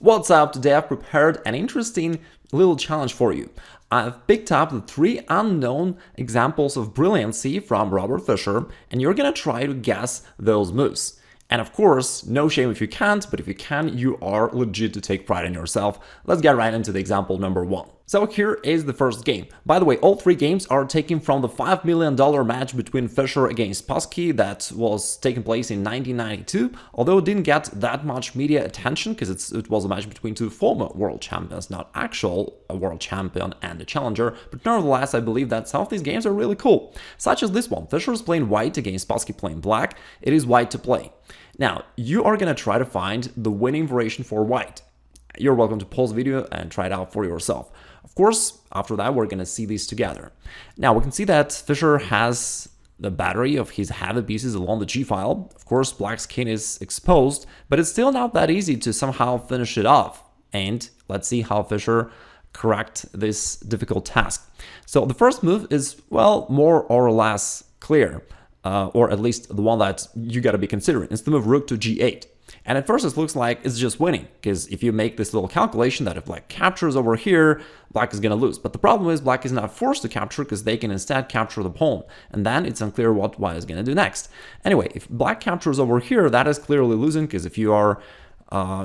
What's up? Today I've prepared an interesting little challenge for you. I've picked up the 3 unknown examples of Brilliancy from Robert Fischer, and you're gonna try to guess those moves. And of course, no shame if you can't, but if you can, you are legit to take pride in yourself. Let's get right into the example number 1. So here is the first game. By the way, all 3 games are taken from the $5 million match between Fischer against Spassky that was taking place in 1992, although it didn't get that much media attention because it was a match between 2 former world champions, not actual a world champion and a challenger, but nevertheless I believe that some of these games are really cool, such as this one. Fischer is playing white against Spassky playing black. It is white to play. Now, you are going to try to find the winning variation for white. You're welcome to pause the video and try it out for yourself. Of course, after that, we're going to see these together. Now, we can see that Fischer has the battery of his heavy pieces along the G-file. Of course, black's king is exposed, but it's still not that easy to somehow finish it off. And let's see how Fischer correct this difficult task. So the first move is, well, more or less clear. Or at least the one that you got to be considering. It's the move rook to g8. And at first it looks like it's just winning, because if you make this little calculation that if black captures over here, black is going to lose. But the problem is black is not forced to capture because they can instead capture the pawn. And then it's unclear what white is going to do next. Anyway, if black captures over here, that is clearly losing, because if you are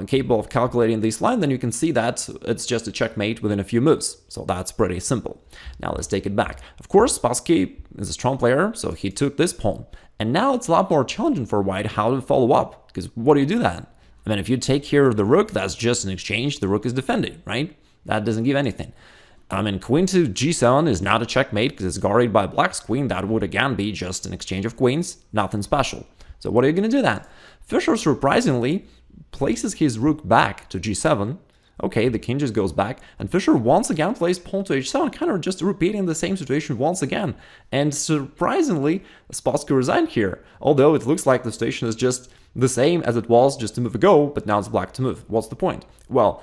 capable of calculating this line, then you can see that it's just a checkmate within a few moves. So that's pretty simple. Now let's take it back. Of course, Spassky is a strong player, so he took this pawn. And now it's a lot more challenging for white how to follow up, because what do you do then? I mean, if you take here the rook, that's just an exchange. The rook is defending, right? That doesn't give anything. I mean, queen to g7 is not a checkmate because it's guarded by black's queen. That would again be just an exchange of queens, nothing special. So what are you going to do then? Fischer surprisingly places his rook back to g7. Okay, the king just goes back, and Fischer once again plays pawn to h7, kind of just repeating the same situation once again. And surprisingly, Spassky resigned here, although it looks like the situation is just the same as it was just a move ago, but now it's black to move. What's the point? Well,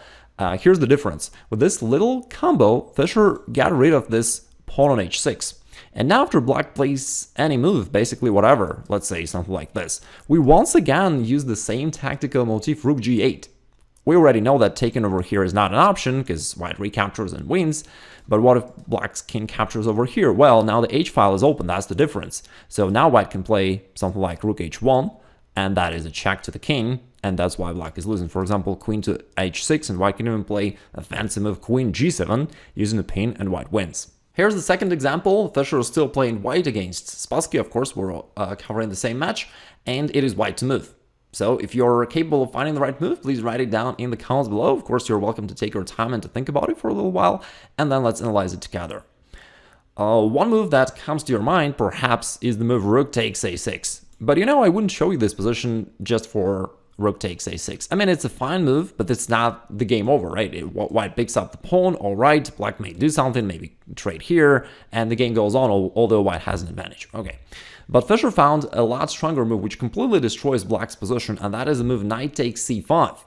here's the difference. With this little combo, Fischer got rid of this pawn on h6. And now after black plays any move, basically whatever, let's say something like this, we once again use the same tactical motif rook g8. We already know that taking over here is not an option because white recaptures and wins, but what if black's king captures over here? Well, now the h-file is open, that's the difference. So now white can play something like rook h1, and that is a check to the king, and that's why black is losing. For example, queen to h6, and white can even play a fancy move queen g7 using the pin, and white wins. Here's the second example. Fischer is still playing white against Spassky. Of course, we're covering the same match, and it is white to move. So if you're capable of finding the right move, please write it down in the comments below. Of course, you're welcome to take your time and to think about it for a little while, and then let's analyze it together. One move that comes to your mind, perhaps, is the move rook takes a6. But you know, I wouldn't show you this position just for rook takes a6. I mean, it's a fine move, but it's not the game over, right? White picks up the pawn, all right, black may do something, maybe trade here, and the game goes on, although white has an advantage. Okay. But Fischer found a lot stronger move which completely destroys black's position, and that is the move knight takes c5.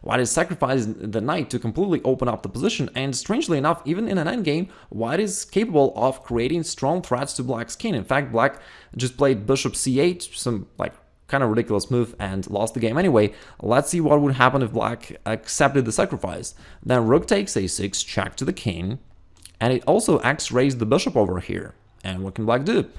White is sacrificing the knight to completely open up the position, and strangely enough, even in an endgame, white is capable of creating strong threats to black's king. In fact, black just played bishop c8, some like kind of ridiculous move, and lost the game anyway. Let's see what would happen if black accepted the sacrifice. Then rook takes a6, check to the king, and it also x-rays the bishop over here. And what can black do?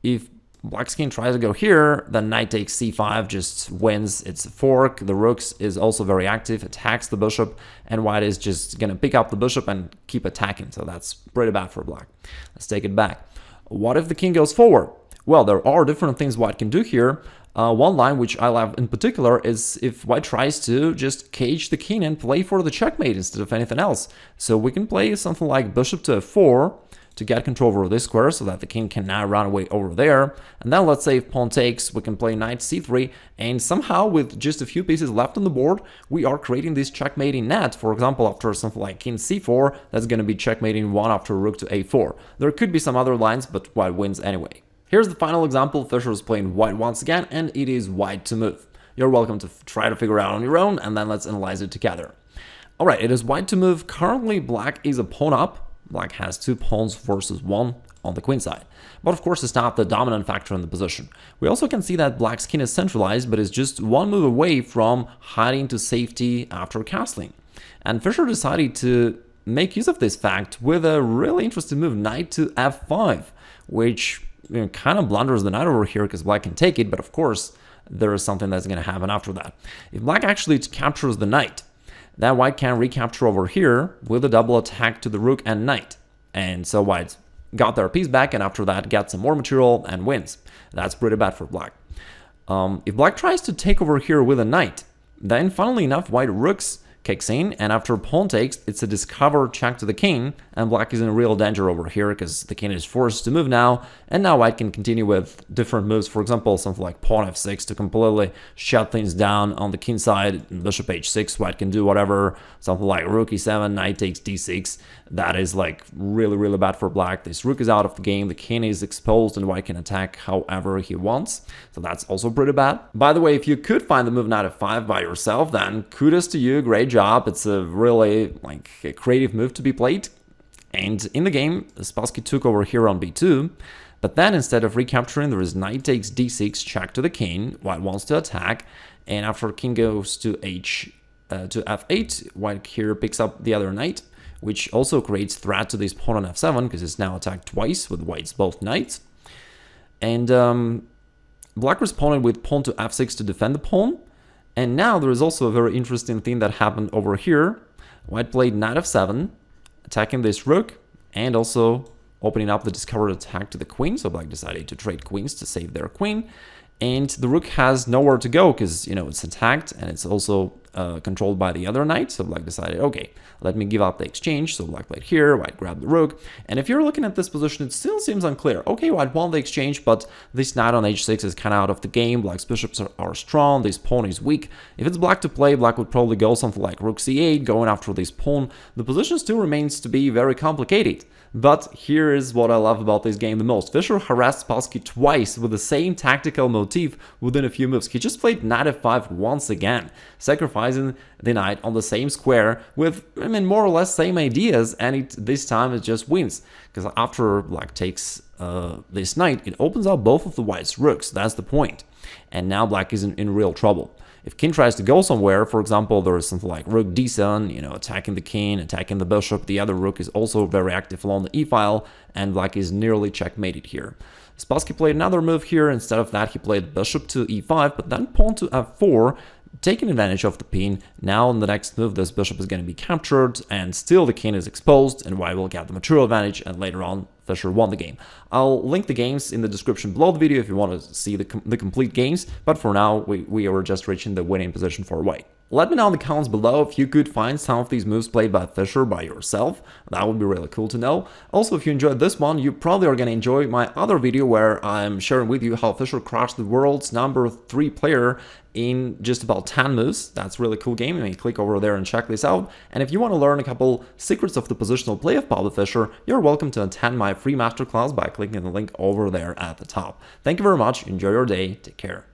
If black's king tries to go here, then knight takes c5 just wins its fork. The rook is also very active, attacks the bishop, and white is just going to pick up the bishop and keep attacking. So that's pretty bad for black. Let's take it back. What if the king goes forward? Well, there are different things white can do here. One line which I love in particular is if white tries to just cage the king and play for the checkmate instead of anything else. So we can play something like bishop to f4 to get control over this square so that the king can now run away over there. And then let's say if pawn takes, we can play knight c3, and somehow with just a few pieces left on the board, we are creating this checkmating net. For example, after something like king c4, that's going to be checkmating one after rook to a4. There could be some other lines, but white wins anyway. Here's the final example. Fischer is playing white once again, and it is white to move. You're welcome to try to figure it out on your own, and then let's analyze it together. Alright, it is white to move. Currently, black is a pawn up. Black has 2 pawns versus 1. on the queen side. But of course, it's not the dominant factor in the position. We also can see that black's king is centralized, but is just one move away from hiding to safety after castling. And Fischer decided to make use of this fact with a really interesting move, knight to f5, which kind of blunders the knight over here because black can take it, but of course, there is something that's going to happen after that. If black actually captures the knight, then white can recapture over here with a double attack to the rook and knight. And so white got their piece back, and after that gets some more material and wins. That's pretty bad for black. If black tries to take over here with a knight, then funnily enough, white rooks kicks in, and after pawn takes, it's a discover check to the king, and black is in real danger over here because the king is forced to move now, and now white can continue with different moves. For example, something like pawn f6 to completely shut things down on the king side. Bishop h6, white can do whatever. Something like rook e7, knight takes d6. That is like really bad for black. This rook is out of the game, the king is exposed, and white can attack however he wants. So that's also pretty bad. By the way, if you could find the move knight f5 by yourself, then kudos to you, great job. It's a really like a creative move to be played. And in the game, Spassky took over here on b2, but then instead of recapturing, there is knight takes d6, check to the king. White wants to attack, and after king goes to f8, white here picks up the other knight, which also creates threat to this pawn on f7 because it's now attacked twice with white's both knights. And black responded with pawn to f6 to defend the pawn. And now there is also a very interesting thing that happened over here. White played knight f7, attacking this rook, and also opening up the discovered attack to the queen. So black decided to trade queens to save their queen. And the rook has nowhere to go because, it's attacked and it's also controlled by the other knight. So black decided, okay, let me give up the exchange. So black played here, white grabbed the rook. And if you're looking at this position, it still seems unclear. Okay, white won the exchange, but this knight on h6 is kind of out of the game. Black's bishops are strong, this pawn is weak. If it's black to play, black would probably go something like rook c8, going after this pawn. The position still remains to be very complicated. But here is what I love about this game the most. Fischer harassed Spassky twice with the same tactical motif within a few moves. He just played knight f5 once again, sacrificing the knight on the same square with, more or less same ideas, and this time it just wins. Because after black takes this knight, it opens up both of the white's rooks. That's the point. And now black is in real trouble. If king tries to go somewhere, for example, there is something like rook d7, attacking the king, attacking the bishop. The other rook is also very active along the e-file, and black is nearly checkmated here. Spassky played another move here. Instead of that, he played bishop to e5, but then pawn to f4, taking advantage of the pin. Now in the next move, this bishop is going to be captured, and still the king is exposed, and white will get the material advantage, and later on, Fischer won the game. I'll link the games in the description below the video if you want to see the complete games, but for now, we are just reaching the winning position for white. Let me know in the comments below if you could find some of these moves played by Fischer by yourself. That would be really cool to know. Also, if you enjoyed this one, you probably are going to enjoy my other video where I'm sharing with you how Fischer crushed the world's #3 player in just about 10 moves. That's a really cool game. You may click over there and check this out. And if you want to learn a couple secrets of the positional play of Pablo Fischer, you're welcome to attend my free masterclass by clicking the link over there at the top. Thank you very much. Enjoy your day. Take care.